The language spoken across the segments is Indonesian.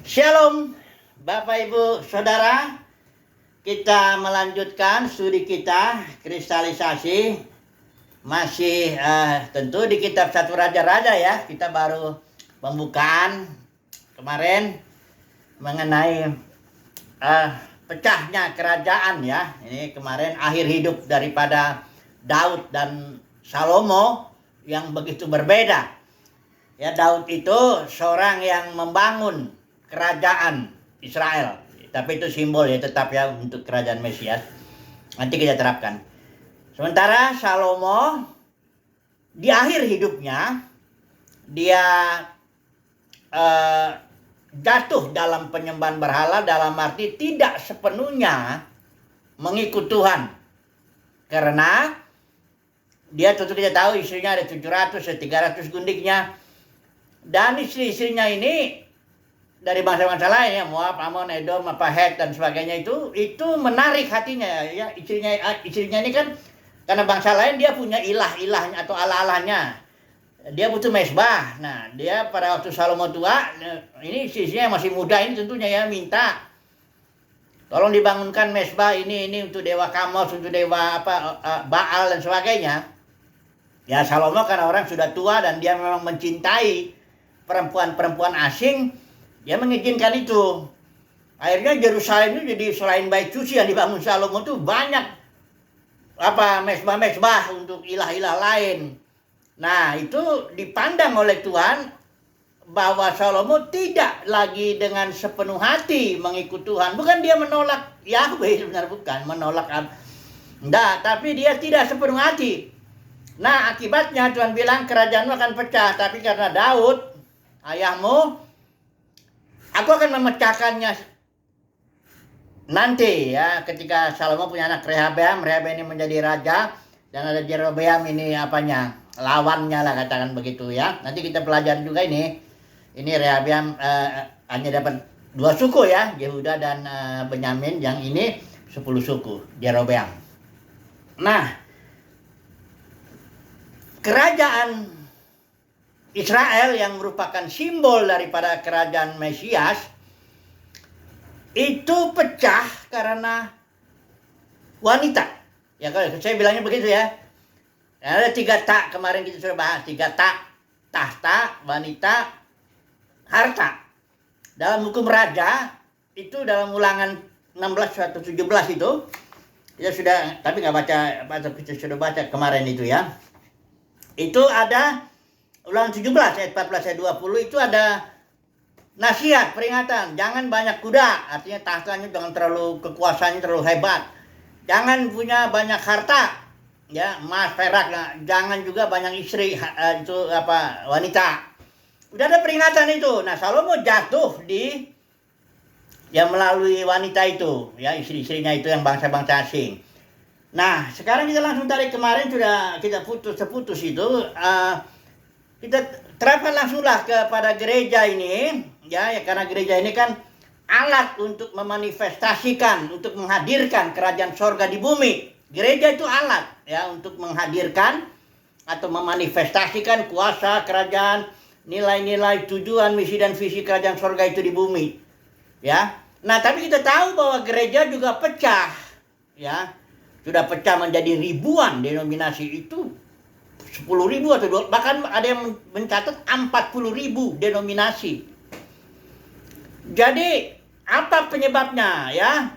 Shalom Bapak Ibu Saudara, kita melanjutkan studi kita kristalisasi masih tentu di kitab 1 Raja-Raja ya. Kita baru pembukaan kemarin mengenai pecahnya kerajaan ya. Ini kemarin akhir hidup daripada Daud dan Salomo yang begitu berbeda. Ya, Daud itu seorang yang membangun kerajaan Israel, tapi itu simbol ya, tetap ya untuk kerajaan Mesias. Nanti kita terapkan. Sementara Salomo di akhir hidupnya dia jatuh dalam penyembahan berhala, dalam arti tidak sepenuhnya mengikut Tuhan, karena dia tentu kita tahu istrinya ada 700, 300 gundiknya, dan istri-istrinya ini dari bangsa-bangsa lain ya, Moab, Amon, Edom, Het dan sebagainya, itu menarik hatinya ya. Istrinya ini kan karena bangsa lain dia punya ilah-ilahnya atau Allah-Allahnya. Dia butuh mesbah. Nah, dia pada waktu Salomo tua, ini istrinya masih muda ini tentunya ya, minta tolong dibangunkan mesbah ini untuk dewa Kamos, untuk dewa Baal dan sebagainya. Ya, Salomo karena orang sudah tua dan dia memang mencintai perempuan-perempuan asing, dia mengizinkan itu. Akhirnya Yerusalem itu jadi selain bait suci yang dibangun Salomo itu banyak mesbah-mesbah untuk ilah-ilah lain. Nah, itu dipandang oleh Tuhan bahwa Salomo tidak lagi dengan sepenuh hati mengikut Tuhan. Bukan dia menolak Yahweh, sebenarnya bukan menolak. Enggak, tapi dia tidak sepenuh hati. Nah, akibatnya Tuhan bilang kerajaanmu akan pecah, tapi karena Daud ayahmu, aku akan memecahkannya nanti ya, ketika Salomo punya anak Rehabeam ini menjadi raja, dan ada Jerobeam ini lawannya lah, katakan begitu ya. Nanti kita pelajari juga ini Rehabeam hanya dapat 2 suku ya, Yehuda dan Benyamin, yang ini 10 suku Jerobeam. Nah, kerajaan Israel yang merupakan simbol daripada kerajaan Mesias itu pecah karena wanita. Ya, kalau saya bilangnya begitu ya. Ada 3 tak, kemarin kita sudah bahas 3 tak: tahta, wanita, harta. Dalam hukum raja itu dalam Ulangan 16 atau 17 itu kita sudah, tapi nggak baca, kita sudah baca kemarin itu ya. Itu ada Ulangan 17 ayat 14 ayat 20, itu ada nasihat, peringatan, jangan banyak kuda, artinya tahtanya jangan terlalu, kekuasaannya terlalu hebat. Jangan punya banyak harta, ya, emas, perak, nah, jangan juga banyak istri, wanita. Udah ada peringatan itu. Nah, Salomo jatuh melalui wanita itu, ya, istri-istrinya itu yang bangsa-bangsa asing. Nah, sekarang kita langsung tarik, kemarin sudah kita putus itu, kita terapkan langsunglah kepada gereja ini ya, karena gereja ini kan alat untuk memanifestasikan, untuk menghadirkan kerajaan sorga di bumi. Gereja itu alat ya untuk menghadirkan atau memanifestasikan kuasa kerajaan, nilai-nilai, tujuan, misi dan visi kerajaan sorga itu di bumi ya. Nah, tapi kita tahu bahwa gereja juga pecah ya, sudah pecah menjadi ribuan denominasi, itu 10.000 atau bahkan ada yang mencatat 40.000 denominasi. Jadi apa penyebabnya ya?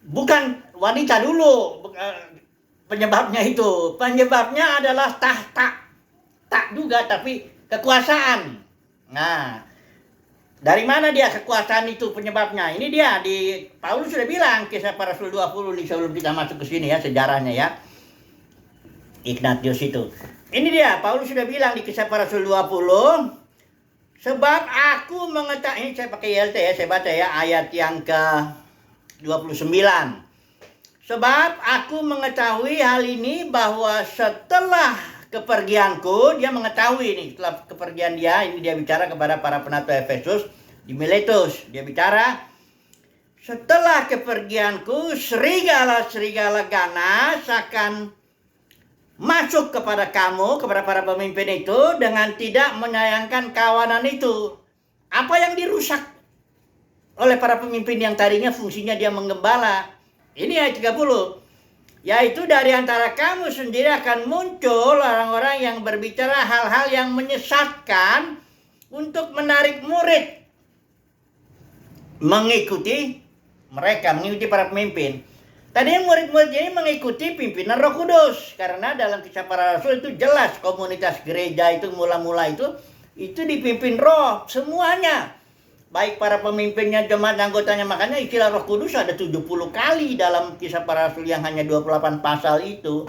Bukan wanita dulu penyebabnya itu. Penyebabnya adalah tahta. Tak juga, tapi kekuasaan. Nah, dari mana dia kekuasaan itu penyebabnya? Ini dia, di Paulus sudah bilang, Kisah Para Rasul 20 sebelum kita masuk ke sini ya, sejarahnya ya. Ignatius itu. Ini dia, Paulus sudah bilang di Kisah Para Rasul 20, sebab aku mengetahui, ini saya pakai YLT ya, saya baca ya, ayat yang ke-29. Sebab aku mengetahui hal ini, bahwa setelah kepergianku, dia mengetahui ini, setelah kepergian dia, ini dia bicara kepada para penatua Efesus di Miletus, dia bicara, setelah kepergianku, serigala-serigala ganas akan masuk kepada kamu, kepada para pemimpin itu, dengan tidak menyayangkan kawanan itu. Apa yang dirusak oleh para pemimpin yang tadinya fungsinya dia menggembala. Ini ayat 30. Yaitu dari antara kamu sendiri akan muncul orang-orang yang berbicara hal-hal yang menyesatkan untuk menarik murid mengikuti mereka, mengikuti para pemimpin. Tadinya murid-murid ini mengikuti pimpinan Roh Kudus, karena dalam Kisah Para Rasul itu jelas komunitas gereja itu mula-mula itu dipimpin Roh semuanya. Baik para pemimpinnya, jemaat, anggotanya. Makanya istilah Roh Kudus ada 70 kali dalam Kisah Para Rasul yang hanya 28 pasal itu.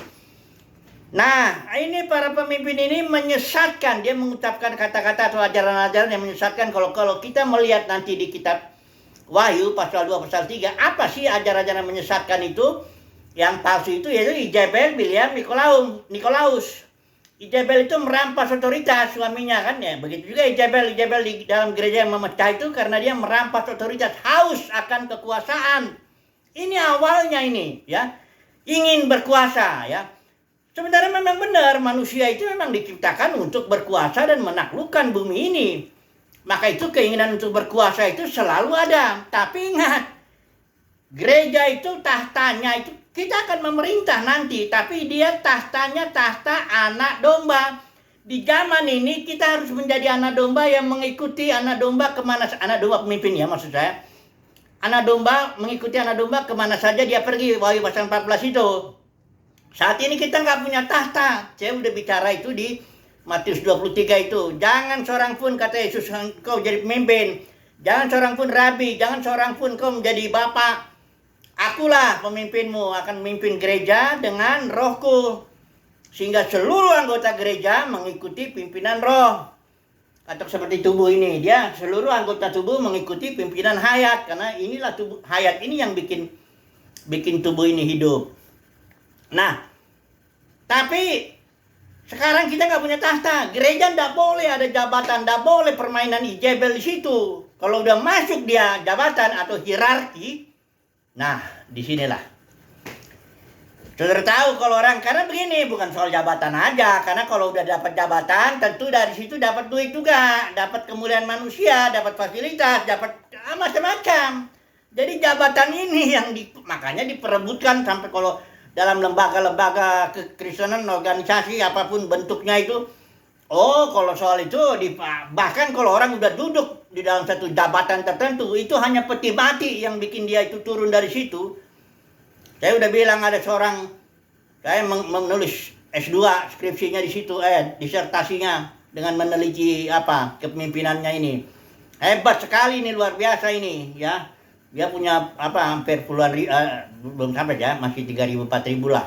Nah, ini para pemimpin ini menyesatkan. Dia mengucapkan kata-kata atau ajaran-ajaran yang menyesatkan. Kalau kita melihat nanti di kitab Wahyu pasal 2 pasal 3, apa sih ajaran-ajaran menyesatkan itu? Yang palsu itu yaitu Izebel, Biliam, Nikolaus. Izebel itu merampas otoritas suaminya kan ya. Begitu juga Izebel di dalam gereja yang memecah itu karena dia merampas otoritas, haus akan kekuasaan. Ini awalnya ini ya. Ingin berkuasa ya. Sebenarnya memang benar manusia itu memang diciptakan untuk berkuasa dan menaklukkan bumi ini. Maka itu keinginan untuk berkuasa itu selalu ada. Tapi ingat, gereja itu tahtanya itu kita akan memerintah nanti, tapi dia tahtanya tahta anak domba. Di zaman ini kita harus menjadi anak domba yang mengikuti anak domba kemana, anak domba pemimpin ya maksud saya. Anak domba mengikuti anak domba kemana saja dia pergi. Wahyu pasal 14 itu. Saat ini kita nggak punya tahta. Saya udah bicara itu di Matius 23 itu. Jangan seorang pun, kata Yesus, engkau jadi pemimpin. Jangan seorang pun rabi. Jangan seorang pun kau menjadi bapak. Akulah pemimpinmu, akan memimpin gereja dengan Rohku. Sehingga seluruh anggota gereja mengikuti pimpinan Roh. Atau seperti tubuh ini. Dia seluruh anggota tubuh mengikuti pimpinan hayat. Karena inilah tubuh hayat ini yang bikin tubuh ini hidup. Nah, tapi sekarang kita nggak punya tahta. Gereja nggak boleh ada jabatan, nggak boleh permainan Izebel di situ. Kalau udah masuk dia jabatan atau hierarki, nah disinilah. Saudara tahu kalau orang, karena begini, bukan soal jabatan aja. Karena kalau udah dapat jabatan, tentu dari situ dapat duit juga, dapat kemuliaan manusia, dapat fasilitas, dapat macam-macam. Jadi jabatan ini yang makanya diperebutkan sampai kalau dalam lembaga-lembaga kekristenan, organisasi apapun bentuknya itu. Oh, kalau soal itu bahkan kalau orang udah duduk di dalam satu jabatan tertentu, itu hanya peti mati yang bikin dia itu turun dari situ. Saya udah bilang ada seorang, saya menulis S2 skripsinya di situ, disertasinya dengan meneliti kepemimpinannya ini. Hebat sekali ini, luar biasa ini ya. Dia punya hampir puluhan belum sampai ya, masih 3.000 4.000 lah.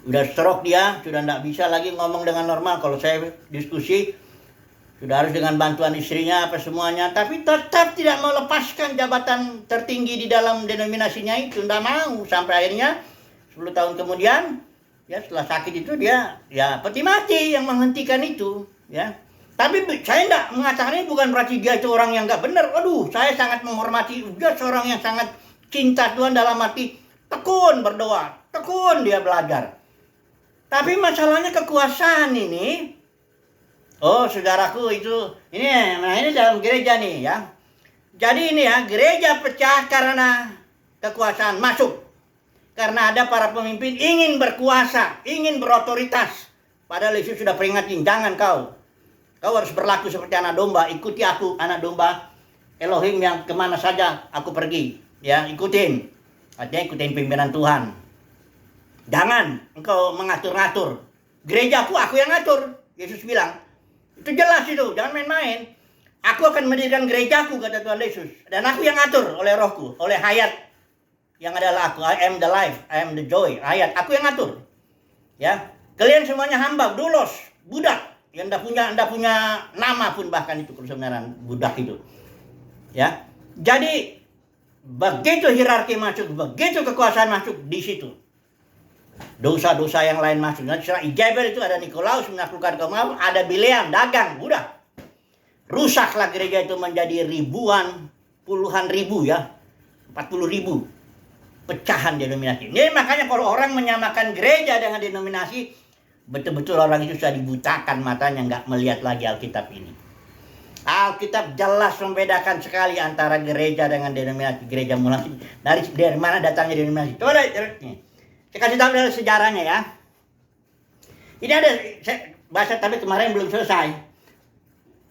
Udah stroke dia, sudah tidak bisa lagi ngomong dengan normal. Kalau saya diskusi, sudah harus dengan bantuan istrinya apa semuanya. Tapi tetap tidak mau lepaskan jabatan tertinggi di dalam denominasinya itu. Tidak mau, sampai akhirnya 10 tahun kemudian, ya setelah sakit itu dia ya peti mati yang menghentikan itu ya. Tapi saya tidak mengatakan ini bukan berarti dia itu orang yang nggak benar. Aduh, saya sangat menghormati dia, seorang yang sangat cinta Tuhan dalam arti tekun berdoa, tekun dia belajar. Tapi masalahnya kekuasaan ini. Oh, saudaraku itu ini dalam gereja nih ya. Jadi ini ya, gereja pecah karena kekuasaan masuk. Karena ada para pemimpin ingin berkuasa, ingin berotoritas. Padahal Yesus sudah peringatin, jangan kau. Kau harus berlaku seperti anak domba, ikuti aku, anak domba Elohim yang kemana saja aku pergi. Ya, ikutin. Artinya ikutin pimpinan Tuhan. Jangan engkau mengatur-ngatur. Gerejaku aku yang ngatur. Yesus bilang. Itu jelas itu, jangan main-main. Aku akan mendirikan gerejaku, kata Tuhan Yesus. Dan aku yang ngatur oleh Rohku, oleh hayat. Yang adalah aku, I am the life, I am the joy. Hayat, aku yang ngatur. Ya, kalian semuanya hamba, doulos, budak. Yang enggak punya nama pun bahkan itu sebenarnya budak itu. Ya. Jadi begitu hierarki masuk, begitu kekuasaan masuk di situ. Dosa-dosa yang lain masuk. Nah, Izebel itu ada Nikolaus menaklukkan kaum, ada Biliam dagang, udah. Rusaklah gereja itu menjadi ribuan, puluhan ribu ya. 40.000 pecahan denominasi. Ini makanya kalau orang menyamakan gereja dengan denominasi, betul-betul orang itu sudah dibutakan matanya, nggak melihat lagi Alkitab ini. Alkitab jelas membedakan sekali antara gereja dengan denominasi gereja mulai. Dari mana datangnya denominasi? Coba nih. Saya kasih tahu dari sejarahnya ya. Ini ada, saya bahasa tapi kemarin belum selesai.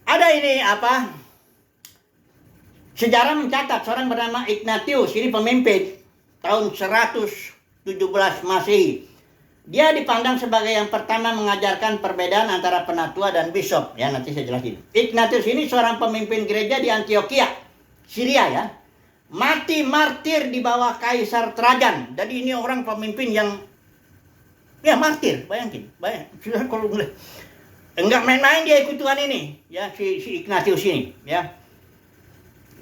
Ada ini apa? Sejarah mencatat seorang bernama Ignatius, ini pemimpin tahun 117 Masehi. Dia dipandang sebagai yang pertama mengajarkan perbedaan antara penatua dan bishop. Ya, nanti saya jelasin. Ignatius ini seorang pemimpin gereja di Antioquia, Syria ya. Mati martir di bawah Kaisar Trajan. Jadi ini orang pemimpin yang ya martir, bayangin. Sudah kalau enggak main-main dia ikut Tuhan ini, ya si Ignatius ini, ya.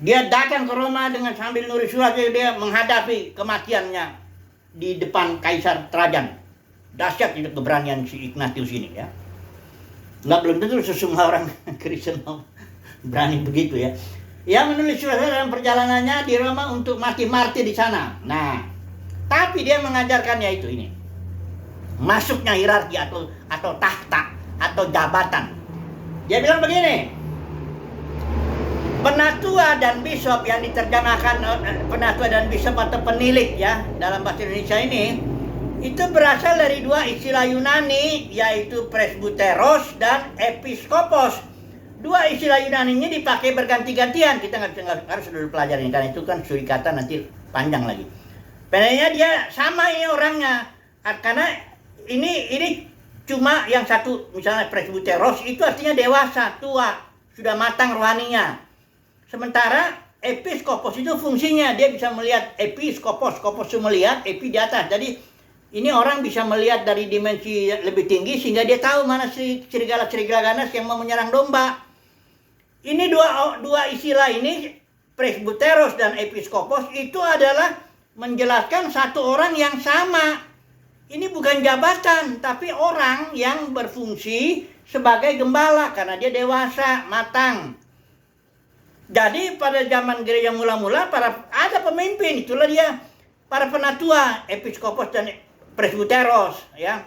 Dia datang ke Roma dengan sambil nulis surat, dia menghadapi kematiannya di depan Kaisar Trajan. Dahsyat itu keberanian si Ignatius ini ya. Belum tentu semua orang Kristen mau berani begitu ya. Ia menulis surat dalam perjalanannya di Roma untuk mati martir di sana. Nah, tapi dia mengajarkannya itu ini. Masuknya hierarki atau tahta atau jabatan. Dia bilang begini. Penatua dan bishop yang diterjemahkan penatua dan bishop atau penilik ya dalam bahasa Indonesia ini itu berasal dari dua istilah Yunani, yaitu presbyteros dan episkopos. Dua istilah Yunani ini dipakai berganti-gantian. Kita nggak harus dulu pelajari karena itu kan suri kata nanti panjang lagi. Padahal dia sama ini orangnya, karena ini cuma yang satu misalnya presbyteros itu artinya dewasa, tua, sudah matang rohaninya. Sementara episkopos itu fungsinya dia bisa melihat episkopos itu melihat, epi di atas. Jadi ini orang bisa melihat dari dimensi lebih tinggi sehingga dia tahu mana serigala-serigala ganas yang mau menyerang domba. Ini dua istilah ini, presbyteros dan episkopos, itu adalah menjelaskan satu orang yang sama. Ini bukan jabatan, tapi orang yang berfungsi sebagai gembala karena dia dewasa, matang. Jadi pada zaman gereja mula-mula ada pemimpin, itulah dia para penatua, episkopos dan presbyteros ya.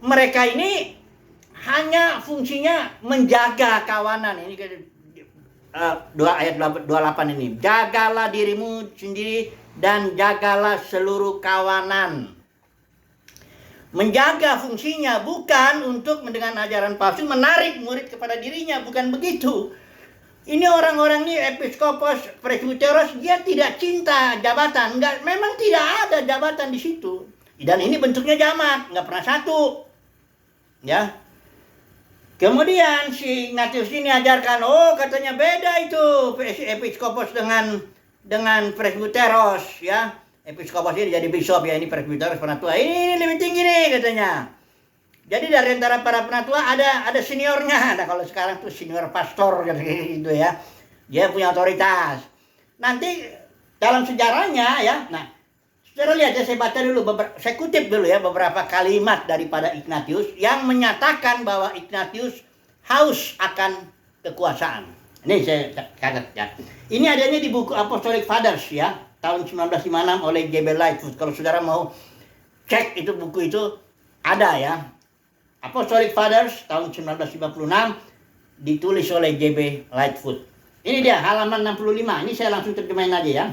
Mereka ini hanya fungsinya menjaga kawanan. Ini ayat 28 ini. Jagalah dirimu sendiri dan jagalah seluruh kawanan. Menjaga fungsinya bukan untuk dengan ajaran palsu menarik murid kepada dirinya, bukan begitu. Ini orang-orang ini episkopos, presbyteros, dia tidak cinta jabatan, memang tidak ada jabatan di situ. Dan ini bentuknya jamak, nggak pernah satu. Ya. Kemudian si Ignatius ini ajarkan, katanya beda itu episkopos dengan presbyteros, ya. Episkopos ini jadi bishop ya, ini presbyteros penatua. Ini lebih tinggi nih katanya. Jadi dari antara para penatua ada seniornya. Nah, kalau sekarang tuh senior pastor gitu ya. Dia punya otoritas. Nanti dalam sejarahnya ya. Nah, saudara lihat ya, saya baca dulu saya kutip dulu ya beberapa kalimat daripada Ignatius yang menyatakan bahwa Ignatius haus akan kekuasaan. Ini saya catat ya. Ini adanya di buku Apostolic Fathers ya, tahun 1956 oleh J.B. Lightfoot. Kalau saudara mau cek itu buku itu ada ya. Apostolic Fathers tahun 1956 ditulis oleh J.B. Lightfoot. Ini dia halaman 65. Ini saya langsung terjemahin aja ya.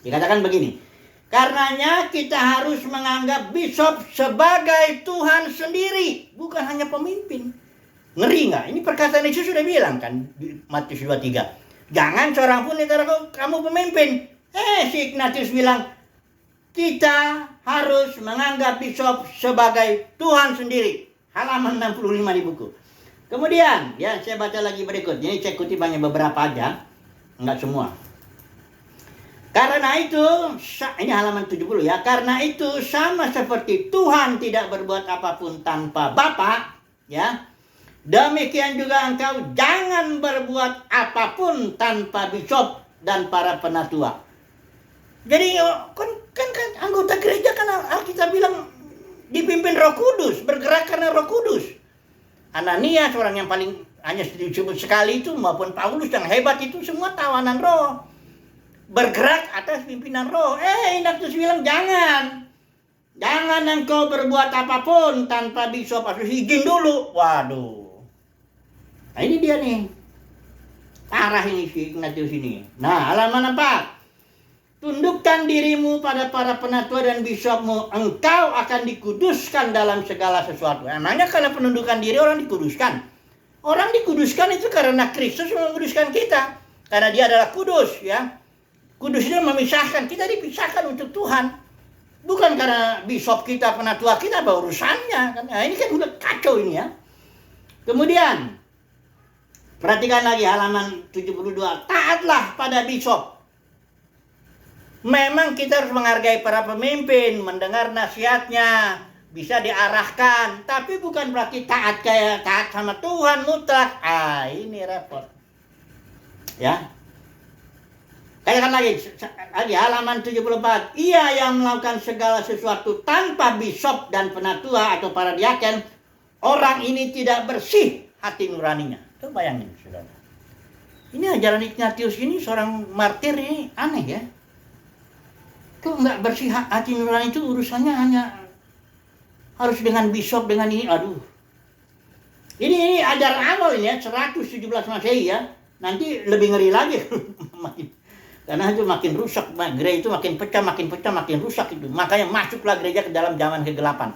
Dikatakan begini. Karenanya kita harus menganggap bishop sebagai Tuhan sendiri, bukan hanya pemimpin. Ngeri nggak? Ini perkataan Yesus sudah bilang kan di Matius 23. Jangan seorang pun antara kamu pemimpin. Si Ignatius bilang kita harus menganggap bishop sebagai Tuhan sendiri. Halaman 65 di buku. Kemudian, ya saya baca lagi berikut. Ini saya kutip hanya beberapa aja, enggak semua. Karena itu, ini halaman 70 ya. Karena itu sama seperti Tuhan tidak berbuat apapun tanpa Bapa, ya. Demikian juga engkau jangan berbuat apapun tanpa bishop dan para penatua. Jadi kan anggota gereja kan Alkitab bilang dipimpin Roh Kudus, bergerak karena Roh Kudus. Ananias orang yang paling hanya disebut sekali itu maupun Paulus yang hebat itu semua tawanan roh. Bergerak atas pimpinan roh. Ignatius bilang jangan engkau berbuat apapun tanpa bishop harus izin dulu. Waduh. Nah ini dia nih. Parah ini si Ignatius ini. Nah, halaman 4. Tundukkan dirimu pada para penatua dan bisopmu, engkau akan dikuduskan dalam segala sesuatu. Emangnya karena penundukan diri orang dikuduskan? Orang dikuduskan itu karena Kristus menguduskan kita. Karena dia adalah kudus, ya. Kudus itu memisahkan, kita dipisahkan untuk Tuhan. Bukan karena bisop kita, penatua kita, apa urusannya. Nah, ini kan udah kacau ini ya. Kemudian, perhatikan lagi halaman 72. Taatlah pada bisop. Memang kita harus menghargai para pemimpin, mendengar nasihatnya, bisa diarahkan, tapi bukan berarti taat kayak taat sama Tuhan mutlak. Ini repot. Ya. Katakan lagi halaman 74. Ia yang melakukan segala sesuatu tanpa bisop dan penatua atau para diaken, orang ini tidak bersih hati nuraninya. Coba bayangin, saudara. Ini ajaran Ignatius ini, seorang martir ini aneh ya. Kok nggak bersih hati nurani itu urusannya hanya harus dengan bisop, dengan ini, aduh. Ini ajaran awal ini ya, 117 Masehi ya. Nanti lebih ngeri lagi. Karena itu makin rusak, gereja itu makin pecah, makin rusak itu. Makanya masuklah gereja ke dalam zaman kegelapan.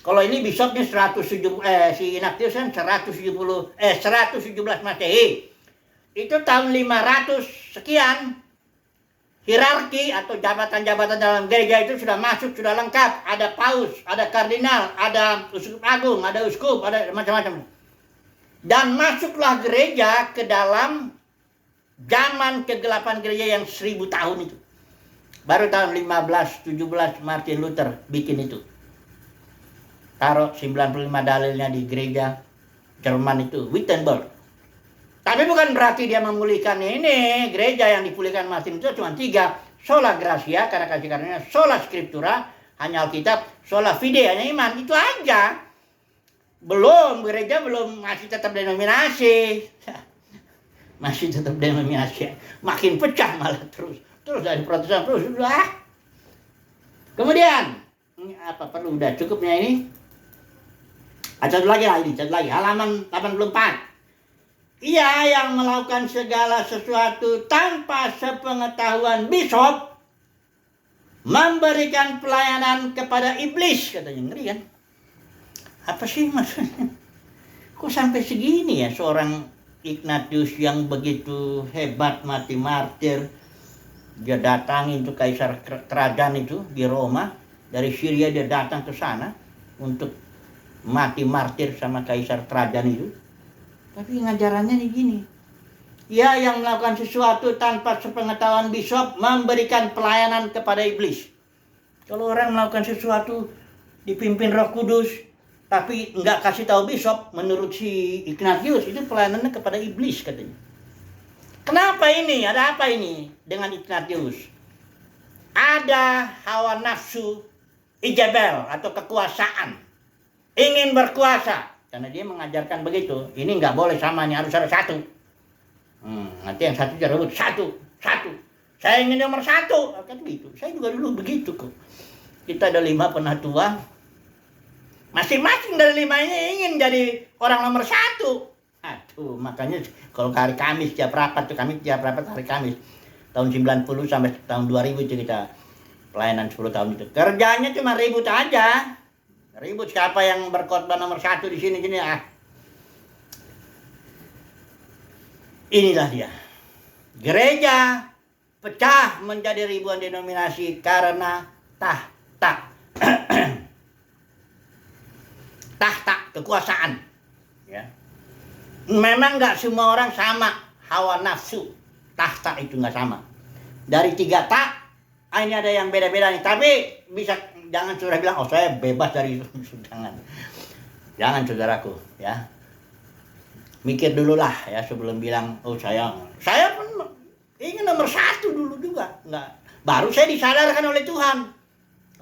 Kalau ini bisopnya si Ignatius kan 117 Masehi. Itu tahun 500 sekian. Hierarki atau jabatan-jabatan dalam gereja itu sudah masuk, sudah lengkap. Ada paus, ada kardinal, ada uskup agung, ada uskup, ada macam-macam. Dan masuklah gereja ke dalam zaman kegelapan gereja yang 1000 tahun itu. Baru tahun 1517 Martin Luther bikin itu. Taruh 95 dalilnya di gereja Jerman itu, Wittenberg. Tapi bukan berarti dia memulihkan ini. Gereja yang dipulihkan Martin itu cuma 3. Sola Gratia, karena kasih karunia. Sola Scriptura, hanya Alkitab. Sola Fide, hanya iman. Itu aja. Gereja belum, masih tetap denominasi. Masih tetap denominasi. Makin pecah malah terus. Terus dari Protestan terus. Udah. Kemudian, ini apa perlu? Udah cukupnya ini. Satu lagi. Halaman 84. Ia yang melakukan segala sesuatu tanpa sepengetahuan bisop memberikan pelayanan kepada iblis, katanya. Ngeri kan? Apa sih maksudnya? Kok sampai segini ya seorang Ignatius yang begitu hebat, mati martir. Dia datangi itu Kaisar Trajan itu di Roma. Dari Syria dia datang ke sana untuk mati martir sama Kaisar Trajan itu. Tapi ngajarannya nih gini. Ia yang melakukan sesuatu tanpa sepengetahuan bisop memberikan pelayanan kepada iblis. Kalau orang melakukan sesuatu dipimpin Roh Kudus tapi nggak kasih tahu bisop, menurut si Ignatius itu pelayanannya kepada iblis katanya. Kenapa ini? Ada apa ini dengan Ignatius? Ada hawa nafsu Ijabel atau kekuasaan. Ingin berkuasa. Karena dia mengajarkan begitu. Ini nggak boleh sama, ini harus ada satu. Nanti yang satu rebut. Satu. Saya ingin nomor 1. Kan gitu. Saya juga dulu begitu kok. Kita ada 5 penatua. Masing-masing dari 5 ini ingin jadi orang nomor 1. Aduh, makanya kalau hari Kamis tiap rapat tuh, kami tiap rapat hari Kamis. Tahun 90 sampai tahun 2000 itu kita pelayanan 10 tahun itu. Kerjanya cuma ribut aja. Ribut siapa yang berkhotbah nomor 1 di sini ah. Inilah dia. Gereja pecah menjadi ribuan denominasi karena tahta kekuasaan. Ya. Memang nggak semua orang sama hawa nafsu. Tahta itu nggak sama. Dari 3 ini ada yang beda-beda nih. Tapi bisa. Jangan saudara bilang, oh saya bebas dari itu. Jangan saudaraku, ya. Mikir dulu lah ya sebelum bilang, oh saya pun ingin nomor 1 dulu juga. Enggak. Baru saya disadarkan oleh Tuhan.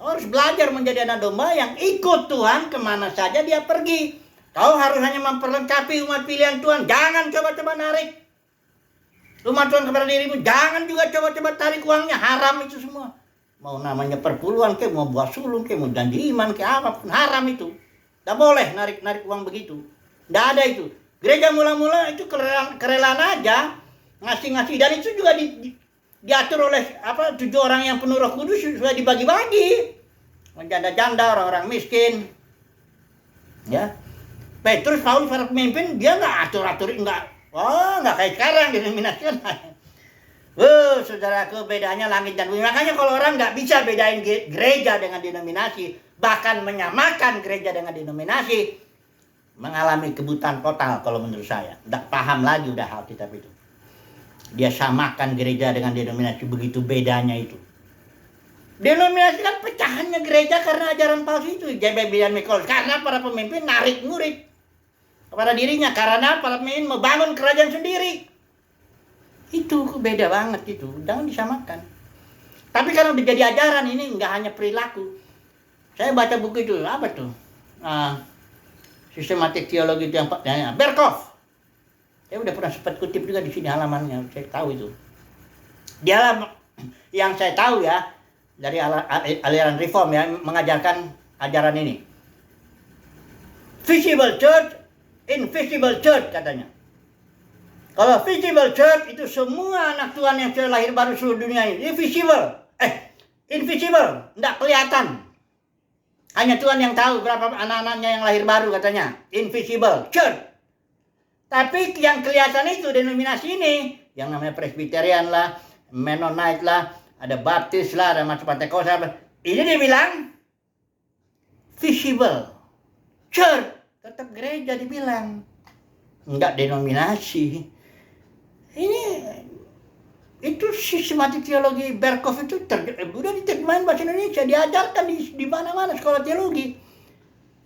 Harus belajar menjadi anak domba yang ikut Tuhan kemana saja dia pergi. Kau harus hanya memperlengkapi umat pilihan Tuhan. Jangan coba-coba narik umat Tuhan kepada dirimu. Jangan juga coba-coba tarik uangnya. Haram itu semua. Mau namanya perpuluhan ke, mau buah sulung ke, mau janji iman ke, apapun haram itu. Tidak boleh narik uang begitu. Tidak ada itu. Gereja mula-mula itu kerelaan aja. ngasih-ngasih, dan itu juga diatur oleh 7 orang yang penuh Roh Kudus, sudah dibagi-bagi. Janda-janda, orang-orang miskin. Ya. Petrus, Paulus, para pemimpin, dia nggak atur-atur, nggak kayak sekarang denominasional. Saudaraku, bedanya langit dan bumi. Makanya kalau orang nggak bisa bedain gereja dengan denominasi, bahkan menyamakan gereja dengan denominasi, mengalami kebutaan total kalau menurut saya. Nggak paham lagi udah Alkitab itu. Dia samakan gereja dengan denominasi, begitu bedanya itu. Denominasi kan pecahannya gereja karena ajaran palsu itu. JBB dan Mikol. Karena para pemimpin narik murid kepada dirinya. Karena para pemimpin membangun kerajaan sendiri. Itu beda banget itu. Jangan disamakan. Tapi kalau udah jadi ajaran ini nggak hanya perilaku. Saya baca buku itu. Apa tuh? Sistematik teologi itu yang Berkhof. Saya udah pernah sempat kutip juga di sini halamannya, saya tahu itu. Dia yang saya tahu ya, dari aliran reform ya, mengajarkan ajaran ini. Visible church, invisible church katanya. Kalau visible church itu semua anak Tuhan yang sudah lahir baru seluruh dunia ini visible. Invisible, enggak kelihatan. Hanya Tuhan yang tahu berapa anak-anaknya yang lahir baru katanya. Invisible church. Tapi yang kelihatan itu denominasi ini, yang namanya Presbyterian lah, Mennonite lah, ada Baptis lah, ada macam Pentekosta. Ini dibilang visible church, tetap gereja dibilang, enggak denominasi. Ini itu sistematik teologi Berkhof itu udah diterjemahin bahasa Indonesia, diajarkan di mana-mana sekolah teologi.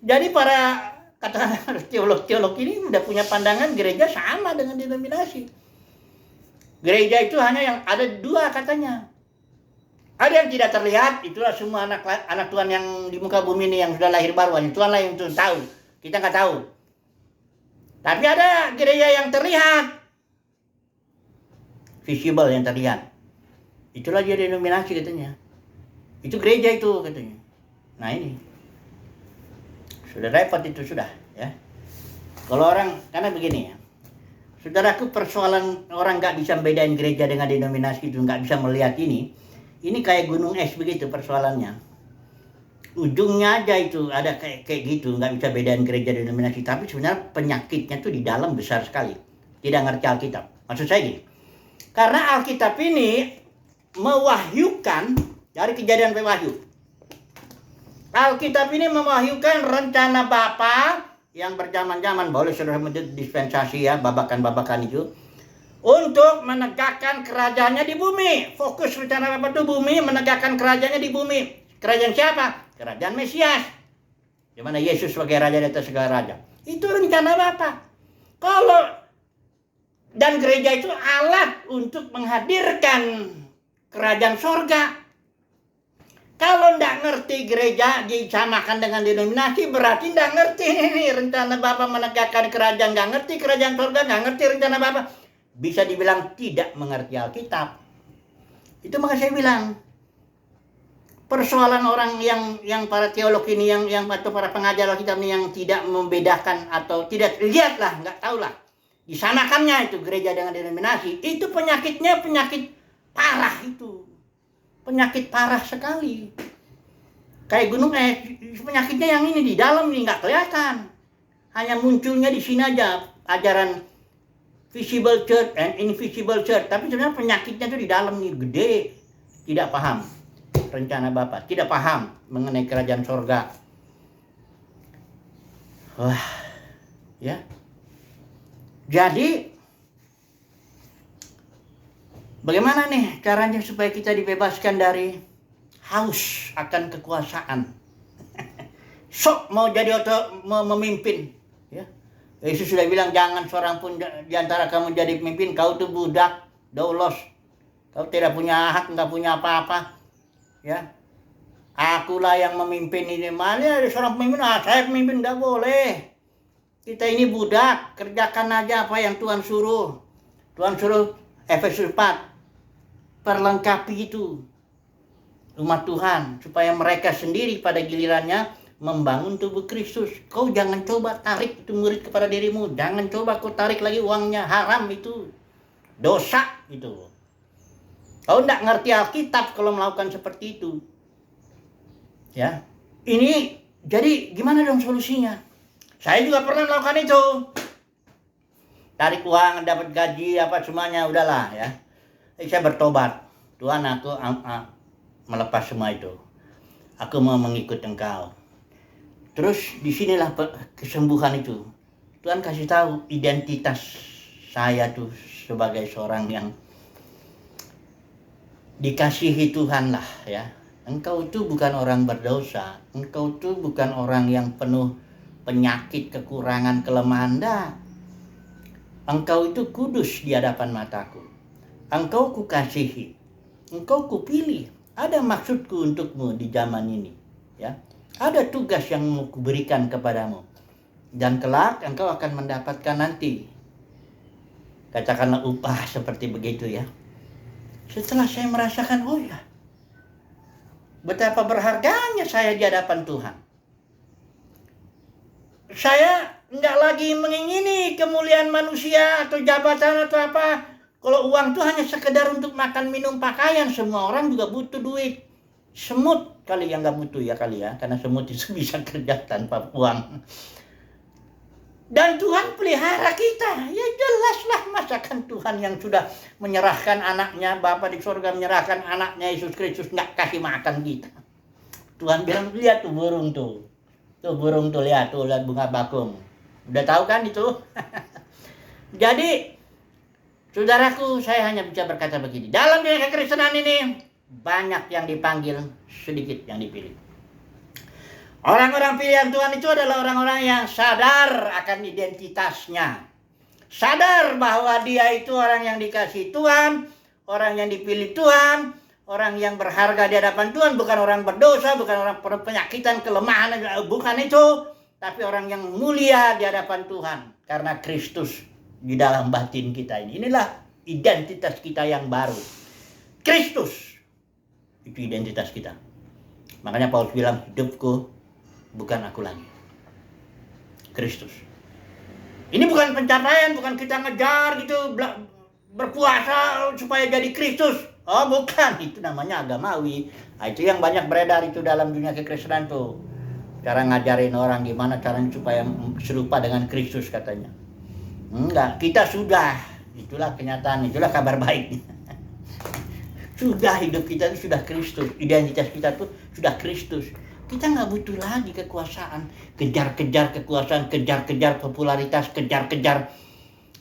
Jadi para katakanlah teolog ini udah punya pandangan gereja sama dengan denominasi. Gereja itu hanya yang ada 2 katanya. Ada yang tidak terlihat, itulah semua anak Tuhan yang di muka bumi ini yang sudah lahir baru. Tuhan lah yang tahu, kita nggak tahu. Tapi ada gereja yang terlihat, visible yang terlihat. Itulah dia denominasi katanya. Itu gereja itu katanya. Nah ini. Sudah repot itu sudah ya. Kalau orang, karena begini ya, saudaraku, persoalan orang nggak bisa bedain gereja dengan denominasi itu, nggak bisa melihat ini kayak gunung es begitu persoalannya. Ujungnya aja itu ada kayak gitu, nggak bisa bedain gereja dan denominasi. Tapi sebenarnya penyakitnya tuh di dalam besar sekali. Tidak ngerti Alkitab. Maksud saya gini, karena Alkitab ini mewahyukan dari Kejadian sampai Wahyu. Alkitab ini mewahyukan rencana Bapa yang berjaman-jaman, boleh saudara menyebut dispensasi ya, babakan-babakan itu, untuk menegakkan kerajaannya di bumi. Fokus rencana Bapa itu bumi, menegakkan kerajaannya di bumi. Kerajaan siapa? Kerajaan Mesias. Di mana Yesus sebagai raja di atas segala raja. Itu rencana Bapa. Dan gereja itu alat untuk menghadirkan kerajaan sorga. Kalau nggak ngerti gereja disamakan dengan denominasi, berarti nggak ngerti ini rencana Bapa menegakkan kerajaan, nggak ngerti kerajaan surga, nggak ngerti rencana Bapa. Bisa dibilang tidak mengerti Alkitab. Itu maka saya bilang, persoalan orang yang para teolog ini, yang atau para pengajar Alkitab ini yang tidak membedakan atau tidak lihatlah, nggak tahulah, disamakannya itu gereja dengan denominasi, itu penyakitnya penyakit parah itu. Penyakit parah sekali. Kayak gunung es, penyakitnya yang ini di dalam ini nggak kelihatan. Hanya munculnya di sini aja ajaran visible church and invisible church. Tapi sebenarnya penyakitnya itu di dalam ini gede. Tidak paham rencana Bapa, tidak paham mengenai kerajaan sorga. Wah, ya. Jadi bagaimana nih caranya supaya kita dibebaskan dari haus akan kekuasaan? Sok mau jadi mau memimpin, ya. Yesus sudah bilang jangan seorang pun di antara kamu jadi pemimpin, kau tuh budak, daulos. Kau tidak punya hak, enggak punya apa-apa. Ya. Akulah yang memimpin ini. Mana ada seorang pemimpin, saya pemimpin, enggak boleh. Kita ini budak, kerjakan aja apa yang Tuhan suruh. Tuhan suruh Efesus 4. Perlengkapi itu umat Tuhan supaya mereka sendiri pada gilirannya membangun tubuh Kristus. Kau jangan coba tarik itu murid kepada dirimu, jangan coba kau tarik lagi uangnya, haram itu. Dosa itu. Kau tidak ngerti Alkitab kalau melakukan seperti itu. Ya, ini jadi gimana dong solusinya? Saya juga pernah melakukan itu. Tarik uang, dapat gaji, apa semuanya, udahlah ya. Saya bertobat. Tuhan, aku melepas semua itu. Aku mau mengikut Engkau. Terus disinilah kesembuhan itu. Tuhan kasih tahu identitas saya tuh sebagai seorang yang dikasihi Tuhan lah ya. Engkau itu bukan orang berdosa. Engkau itu bukan orang yang penuh penyakit, kekurangan, kelemahan. Engkau itu kudus di hadapan mataku. Engkau kukasihi. Engkau kupilih. Ada maksudku untukmu di zaman ini. Ya. Ada tugas yang mau kuberikan kepadamu. Dan kelak engkau akan mendapatkan nanti. Katakanlah upah seperti begitu ya. Setelah saya merasakan, oh ya, betapa berharganya saya di hadapan Tuhan. Saya enggak lagi mengingini kemuliaan manusia atau jabatan atau apa. Kalau uang itu hanya sekedar untuk makan, minum, pakaian. Semua orang juga butuh duit. Semut kali yang nggak butuh ya kali ya. Karena semut itu bisa kerja tanpa uang. Dan Tuhan pelihara kita. Ya jelaslah, masakan Tuhan yang sudah menyerahkan anaknya. Bapa di surga menyerahkan anaknya Yesus Kristus nggak kasih makan kita. Tuhan bilang, lihat tuh burung tuh. Tuh burung tuh, lihat bunga bakung. Udah tahu kan itu? Jadi saudaraku, saya hanya bisa berkata begini. Dalam dunia kekristenan ini, banyak yang dipanggil, sedikit yang dipilih. Orang-orang pilihan Tuhan itu adalah orang-orang yang sadar akan identitasnya. Sadar bahwa dia itu orang yang dikasihi Tuhan, orang yang dipilih Tuhan, orang yang berharga di hadapan Tuhan, bukan orang berdosa, bukan orang penyakitan, kelemahan, bukan itu. Tapi orang yang mulia di hadapan Tuhan. Karena Kristus di dalam batin kita ini. Inilah identitas kita yang baru. Kristus. Itu identitas kita. Makanya Paulus bilang, hidupku bukan aku lagi. Kristus. Ini bukan pencapaian, bukan kita ngejar gitu, berpuasa supaya jadi Kristus. Oh bukan, itu namanya agamawi. Nah, itu yang banyak beredar itu dalam dunia kekristenan tuh. Cara ngajarin orang gimana caranya supaya serupa dengan Kristus katanya. Enggak, kita sudah. Itulah kenyataan, itulah kabar baik. Sudah, hidup kita itu sudah Kristus. Identitas kita tuh sudah Kristus. Kita nggak butuh lagi kekuasaan. Kejar-kejar kekuasaan, kejar-kejar popularitas, kejar-kejar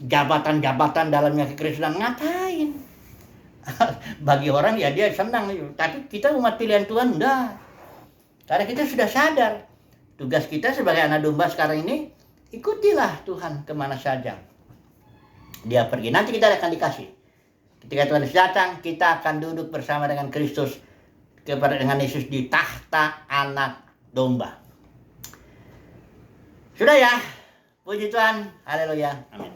jabatan-jabatan dalamnya kekristenan. Ngapain? Bagi orang ya dia senang. Tapi kita umat pilihan Tuhan enggak. Karena kita sudah sadar. Tugas kita sebagai anak domba sekarang ini, ikutilah Tuhan kemana saja dia pergi. Nanti kita akan dikasih. Ketika Tuhan datang, kita akan duduk bersama dengan Kristus, dengan Yesus di tahta anak domba. Sudah ya, puji Tuhan, haleluya, amin.